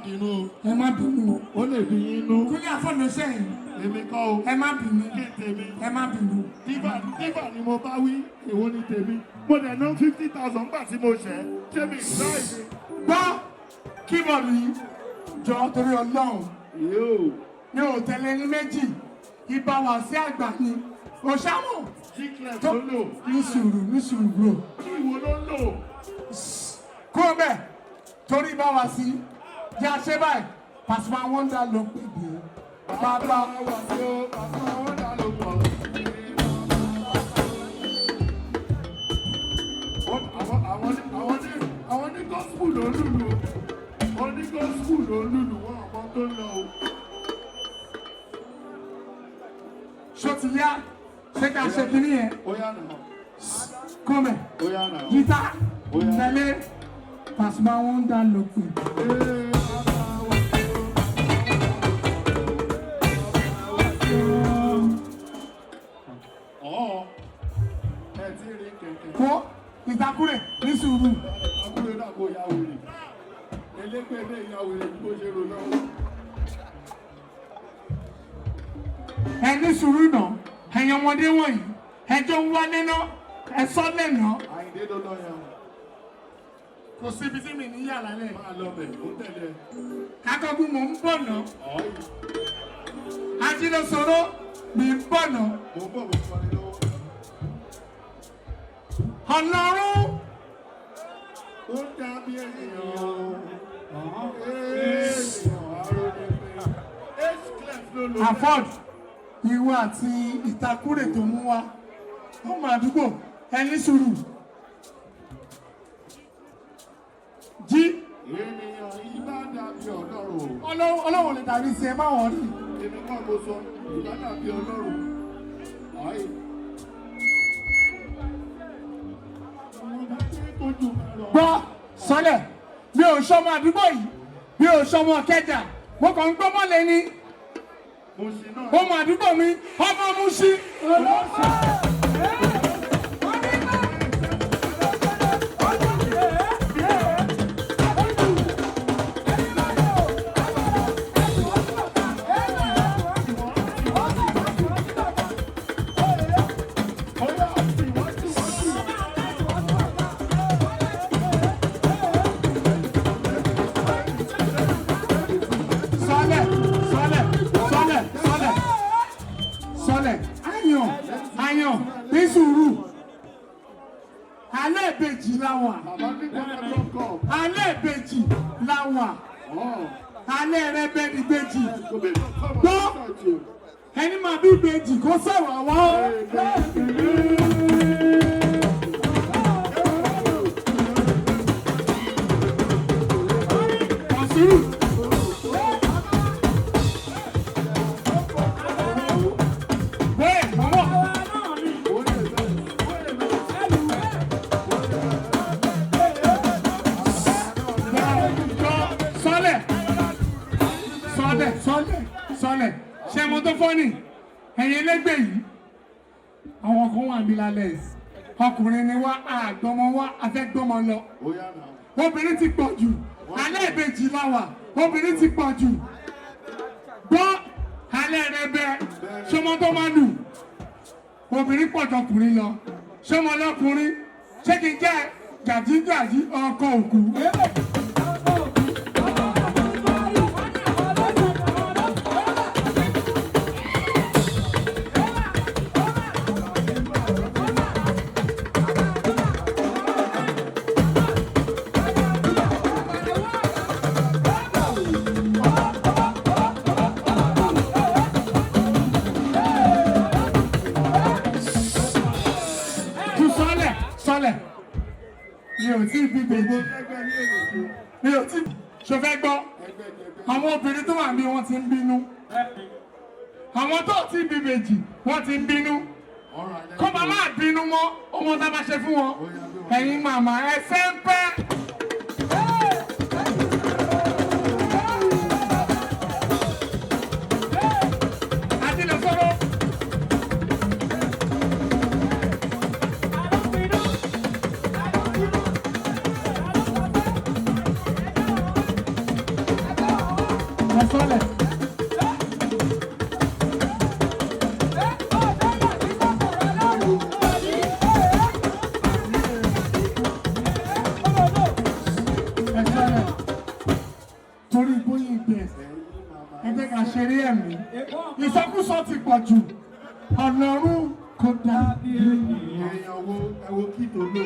Inú. Ẹ má bínú. Ó lè bí inú. Kúnlé àfọ̀nà sẹ́yìn. Èmi kọ́ o. Ẹ má bínú. Kí tèmi. Ẹ má bínú. Díbà ni mo bá wí, èwo ni tèmi. Mo dẹ̀ ná 50,000 gbà tí mo ṣẹ̀. Ṣé mi ìgbà ìdí? Gbọ́ kíbọ̀dù yìí jọ torí Ọlọ́run. Yóò. Mi ò tẹ̀lé ní méjì. Ibà wà sí àgbà ni. Òṣàmù. Chiclet ló lò. Ní sùúrù bro. Kí ìwo ló lò? Kó bẹ́ẹ̀ torí bá wà sí. Jẹ́ àṣẹ báyìí. Pasuma Wonder ló pè dé. Bàbá wà sí o, Pasuma Wonder ló pọ̀. Àwọn ní gospel ló lùlù. Àwọn ní gospel ló lùlù wọn àmọ́ tó ń lọ o. ṣó ti yá ṣé ká ṣe kiri yẹn. Ó yá nà. Kọ́mẹ̀. Ó yá nà. Gítà. Ó yá. Tẹ̀lé Pasuma Wonder ló pè. Kó ìtakùrẹ̀ ní sùúrù. Ìtakùrẹ̀ náà kò yá wèrè. Elépè lè yá wèrè bó ṣe rò náà. Ẹ ní sùúrù náà, ẹ̀yin ọmọdé wọ̀nyí, ẹjọ́ ń wá nínú, ẹ sọ lẹ́nà. Àyìndé ló lọ yẹn. Kò síbi tí mi ní yàrá lẹ̀. Máa lọ bẹ̀, ó tẹ̀lé. Akọ́gun mò ń bọ̀ náà. Ọ̀ọ́yì. Ajílọ́sọ̀rọ̀ mi ń bọ̀ náà. Mo ń bọ̀ mo sọ ní lọ́wọ́. Ọlọ́run. Ó dàbí ènìyàn. Ènìyàn aróní pé. H-Clef ló lò. Afford ìwọ àti ìtakùrẹ̀ tó mú wá. Ọmọ àdúgbò ẹ ní sùúrù. Jí. Ènìyàn ìbá dàbí Ọlọ́run. Ọlọ́run lè dàbí sí ẹ má wọ́n rí. Èmi kọ́ mo sọ, ìbá dàbí Ọlọ́run. Ọ̀ọ́yì. Gbọ́ sọ́lẹ̀ mi ò sọmọ àdúgbò yìí mi ò sọmọ kẹjà mo kàn ń gbọ́mọ lẹ́ni ọmọ àdúgbò mi ọmọ Mùṣí. Àyàn ní sùúrù alẹ́ ìbejì la wà alẹ́ ìbejì la wà alẹ́ rẹbẹ ní ìbejì gbọ́ ẹni máa bí ìbejì kó sọ̀rọ̀ àwọn. Sọ́lẹ̀ ṣe mo tó fọ́nì ẹ̀yin ẹlẹ́gbẹ́ yìí àwọn kan wà nílá lẹ́yìn ọkùnrin ni wá àgbọmọ wá afẹ́gbọmọ lọ obìnrin ti pọ̀ jù alẹ́ ìbejì la wà obìnrin ti pọ̀ jù gbọ́ alẹ́ rẹ bẹ ṣọmọ tó máa lù obìnrin pọ̀ jọkùnrin lọ ṣọmọ lọkùnrin ṣé kí n jẹ́ jàjíjàjí ọkọ òkú. Mi ò tí bí bèjì. Mi ò tí ṣọfẹ́ gbọ́. Àwọn obìnrin tó wà ní wọ́n ti ń bínú. Àwọn tó ti bí bèjì wọ́n ti ń bínú. Kọ́ máa máa bínú mọ́ ọmọ tá a bá ṣe fún wọn. Ẹ̀yin màmá ẹsẹ̀ ń pẹ́. ẹ sọ́lẹ̀. Torí bóyá ìgbẹ́ ẹ jẹ́ ká ṣeré ẹ̀mí ìsọkúsọ ti pọ̀ jù ọ̀nà ọ̀run kò dá. èèyàn wo ẹ wo kí tó lò.